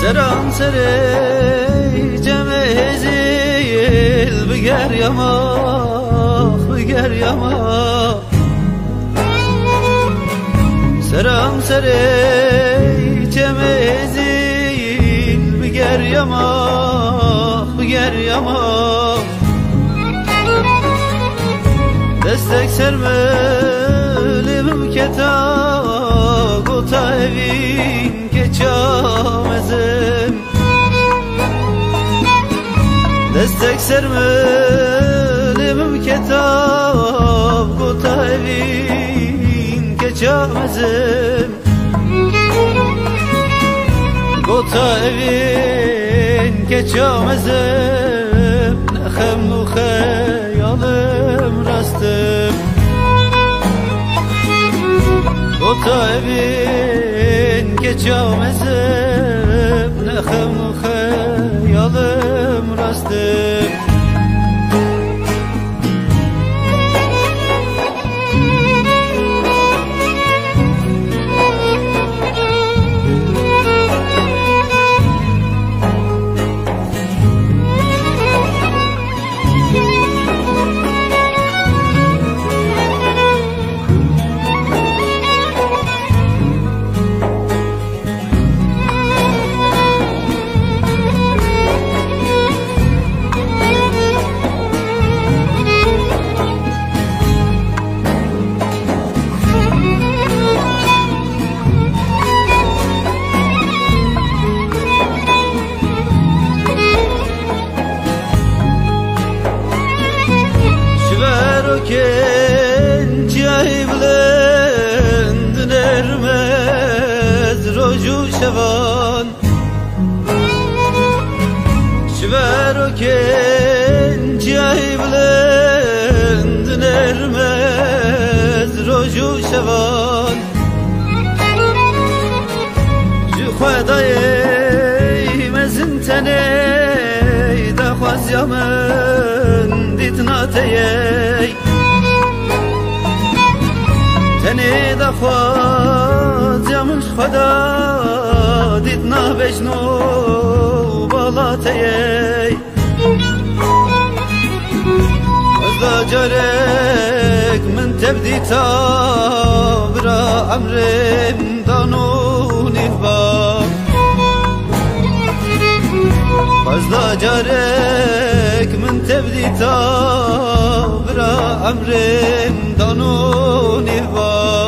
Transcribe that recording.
سرم سری جمع زیل بگر یما سرم سری جمع زیل بگر یما دستک sermelim keta gota evin geçamezim destek sermelim keta gota evin geçamezim gota evin geçamezim nexem nu xeyalım rastım gota evin geçamezim nexem nu xeyalım rastım Genci evlendin ermez roju şevan Şiver o genci evlendin ermez roju şevan Juhadayı mezin teney da khwaz yamen ditnatey تنی دخواد جمش خدا دیدنا بجنو بالاتیی از دا جارک من تبدی تا برا عمرم دانونی باب از دا جارک من تبدی تا برا عمرم دانونی باب